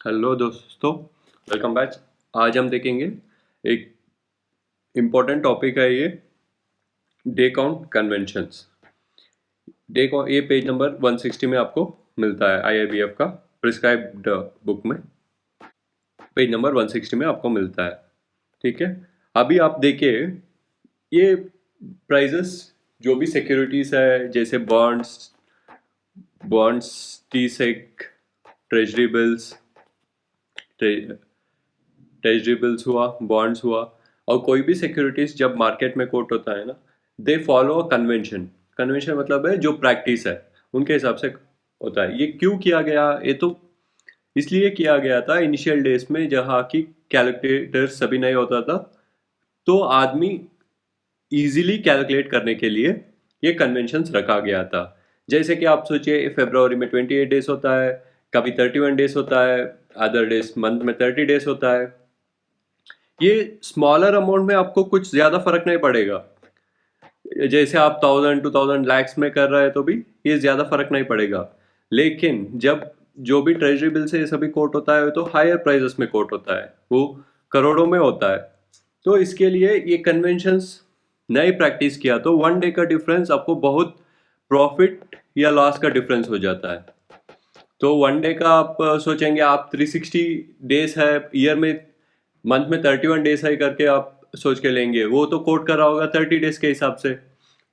Hello दोस्तों, welcome back. आज हम देखेंगे एक इम्पोर्टेंट टॉपिक है ये, day count conventions. Day count ये पेज नंबर 160 में आपको मिलता है, आईआईबीएफ का प्रिस्क्राइब्ड बुक में पेज नंबर 160 में आपको मिलता है। ठीक है, अभी आप देखिए ये प्राइजेस जो भी सिक्योरिटीज है, जैसे बॉन्ड्स बॉन्ड्स टी सेक, ट्रेजरी बिल्स, ट्रेजरी बिल्स हुआ, बॉन्ड्स हुआ, और कोई भी सिक्योरिटीज जब मार्केट में कोट होता है ना, they follow a convention. Convention मतलब है जो प्रैक्टिस है उनके हिसाब से होता है। ये क्यों किया गया? ये तो इसलिए किया गया था इनिशियल डेज में, जहाँ की कैलकुलेटर सभी नहीं होता था, तो आदमी इजीली कैलकुलेट करने के लिए ये कन्वेंशंस रखा गया था। जैसे कि आप सोचिए, फरवरी में 28 डेज होता है, कभी 31 डेज होता है, अदर डेज मंथ में 30 डेज होता है। ये स्मॉलर अमाउंट में आपको कुछ ज्यादा फर्क नहीं पड़ेगा। जैसे आप 1000 2000 लैक्स में कर रहे हैं तो भी ये ज्यादा फर्क नहीं पड़ेगा। लेकिन जब जो भी ट्रेजरी बिल से ये सभी कोट होता है तो हायर प्राइसेस में कोट होता है, वो करोड़ों में होता है। तो इसके लिए ये कन्वेंशंस नई प्रैक्टिस किया तो 1 डे का डिफरेंस आपको बहुत प्रॉफिट या लॉस का डिफरेंस हो जाता है। तो 1 डे का आप सोचेंगे, आप 360 डेज है ईयर में, मंथ में 31 डेज है करके आप सोच के लेंगे, वो तो कोट कर रहा होगा 30 डेज के हिसाब से।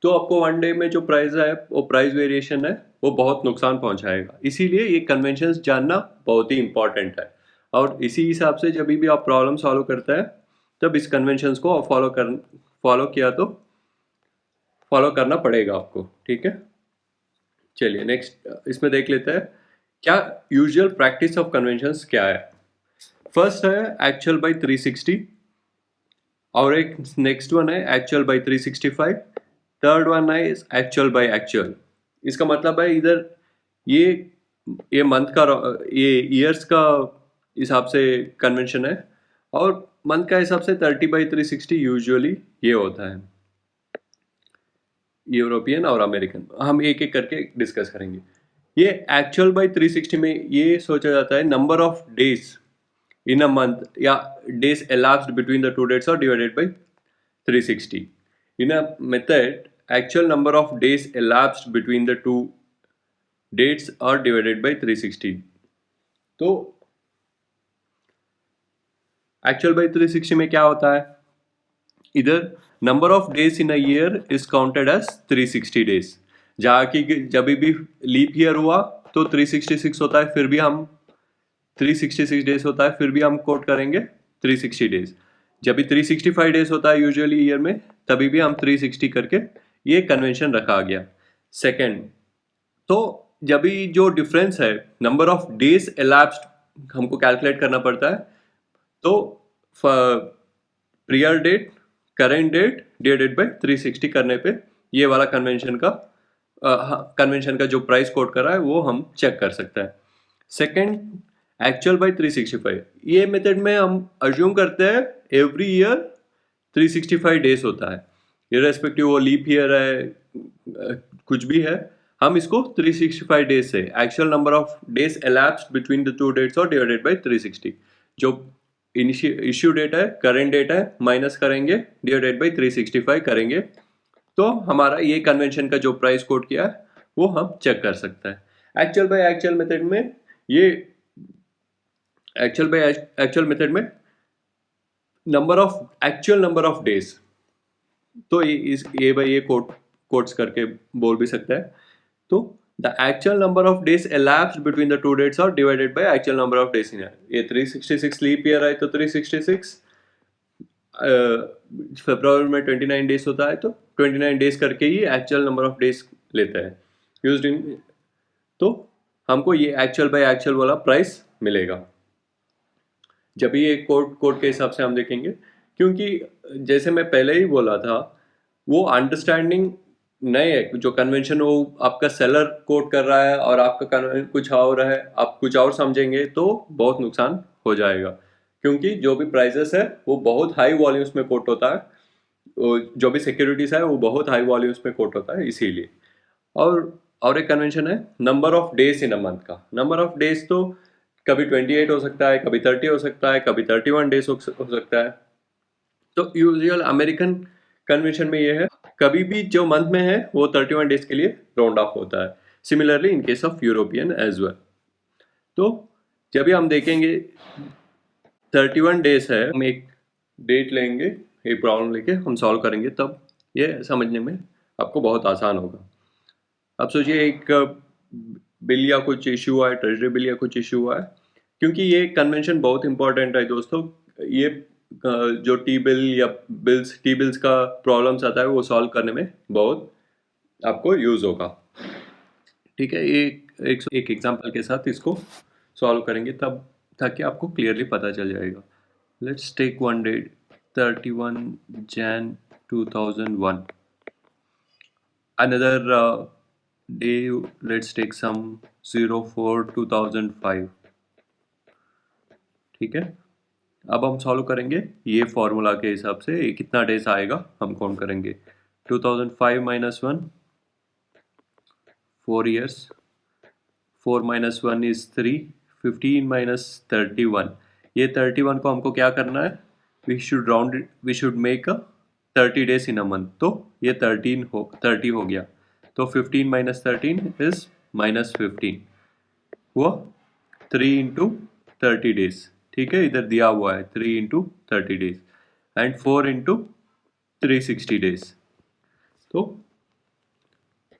तो आपको 1 डे में जो प्राइस है, वो प्राइस वेरिएशन है, वो बहुत नुकसान पहुंचाएगा। इसीलिए ये कन्वेंशंस जानना बहुत ही इंपॉर्टेंट है। और इसी हिसाब से जब भी आप प्रॉब्लम सॉल्व करते हैं, तब इस कन्वेंशंस को फॉलो किया तो फॉलो करना पड़ेगा आपको। ठीक है, चलिए नेक्स्ट इसमें देख लेते हैं क्या यूजुअल प्रैक्टिस ऑफ कन्वेंशंस क्या है। फर्स्ट है एक्चुअल बाय 360, और एक नेक्स्ट वन है एक्चुअल बाय 365, थर्ड वन है एक्चुअल बाय एक्चुअल। इसका मतलब है इधर ये ये मंथ का, ये ईयर्स का हिसाब से कन्वेंशन है, और मंथ का हिसाब से 30/360 यूजुअली ये होता है। यूरोपियन और अमेरिकन हम एक एक करके डिस्कस करेंगे। ये एक्चुअल बाय 360 में ये सोचा जाता है number of days in a month, या days elapsed between the two dates are divided by 360. In a method, actual number of days elapsed between the two dates are divided by 360. तो actual bye 360 में क्या होता है, इधर number of days in a year is counted as 360 days. जहाँ की जब भी लीप ईयर हुआ तो 366 होता है, फिर भी हम 366 डेज होता है, फिर भी हम कोट करेंगे 360 डेज। जब भी 365 डेज होता है यूजुअली ईयर में, तभी भी हम 360 करके ये कन्वेंशन रखा गया। सेकेंड, तो जब भी जो डिफरेंस है नंबर ऑफ डेज elapsed हमको कैलकुलेट करना पड़ता है, तो prior date, current date divided by 360 करने पे ये वाला कन्वेंशन का जो प्राइस कोट कर रहा है वो हम चेक कर सकते हैं। सेकेंड, एक्चुअल बाय 365, ये मेथड में हम अज्यूम करते हैं एवरी ईयर 365 डेज होता है, इररेस्पेक्टिव वो लीप ईयर है कुछ भी है, हम इसको 365 डेज से actual number of days elapsed between the two dates और डिवाइडेड बाय 360, जो इश्यू डेट है, करेंट डेट है, माइनस करेंगे, डिवाइडेड बाय 365 करेंगे, तो हमारा ये कन्वेंशन का जो प्राइस कोट किया है वो हम चेक कर सकते हैं। एक्चुअल बाय एक्चुअल मेथड में ये एक्चुअल मेथड में एक्चुअल नंबर ऑफ डेज, तो ये भाई ये कोट्स करके बोल भी सकते हैं। तो the actual number of days elapsed between the two dates और divided by actual number of days in year. ये 366 लीप ईयर है तो 366, फरवरी में 29 डेज होता है तो 29 डेज करके ही एक्चुअल नंबर ऑफ डेज लेते हैं यूज्ड इन, तो हमको ये एक्चुअल बाय एक्चुअल वाला प्राइस मिलेगा। जब भी ये कोड के हिसाब से हम देखेंगे, क्योंकि जैसे मैं पहले ही बोला था, वो अंडरस्टैंडिंग नहीं है। जो कन्वेंशन वो आपका सेलर कोट कर रहा है और आपका कुछ और है, आप कुछ और समझेंगे तो बहुत नुकसान हो जाएगा। क्योंकि जो भी प्राइसेस है वो बहुत हाई वॉल्यूम्स में कोट होता है, जो भी सिक्योरिटीज है वो बहुत हाई वॉल्यूम्स में कोट होता है इसीलिए। और एक कन्वेंशन है number of days in a month का। नंबर ऑफ डेज तो कभी 28 हो सकता है, कभी 30 हो सकता है, कभी 31 डेज हो सकता है। तो यूजुअल अमेरिकन कन्वेंशन में ये है, कभी भी जो मंथ में है वो 31 डेज के लिए राउंड ऑफ होता है। Similarly in case of European as well. तो जब भी हम देखेंगे 31 डेज है, हम एक डेट लेंगे, एक प्रॉब्लम लेके हम सॉल्व करेंगे, तब ये समझने में आपको बहुत आसान होगा। अब सोचिए एक बिल या कुछ इशू हुआ है, ट्रेजरी बिल या कुछ इशू हुआ है, क्योंकि ये कन्वेंशन बहुत इंपॉर्टेंट है दोस्तों। ये जो टी बिल या टी बिल्स का प्रॉब्लम्स आता है वो सॉल्व करने में बहुत आपको यूज होगा। ठीक है, एक एग्जांपल के साथ इसको सॉल्व करेंगे तब, ताकि आपको क्लियरली पता चल जाएगा। Let's take one date 31 Jan 2001। another day, let's take some 04/2005। ठीक है, अब हम सॉल्व करेंगे ये फॉर्मूला के हिसाब से, ये कितना डेज आएगा हम काउंट करेंगे। 2005 minus 1, 4 years, 4 minus 1 is 3, 15 minus 31। ये 31 को हमको क्या करना है, we should round it, we should make a 30 days in a month. तो ये 30 हो गया, तो 15 माइनस 13 इज माइनस 15 हुआ 3 इंटू 30 डेज। ठीक है, इधर दिया हुआ है 3 into 30 days and 4 into 360 days. तो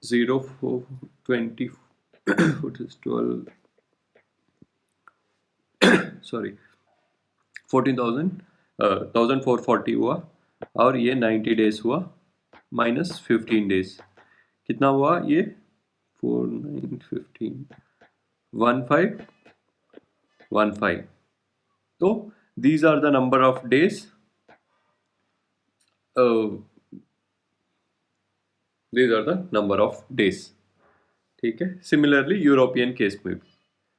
0 4 20 12 सॉरी 14,000 1440 हुआ, और ये 90 डेज हुआ माइनस 15 डेज, कितना हुआ ये 4 9 15 1515। तो these are the number of days, these are the number of days। ठीक है, सिमिलरली यूरोपियन केस में भी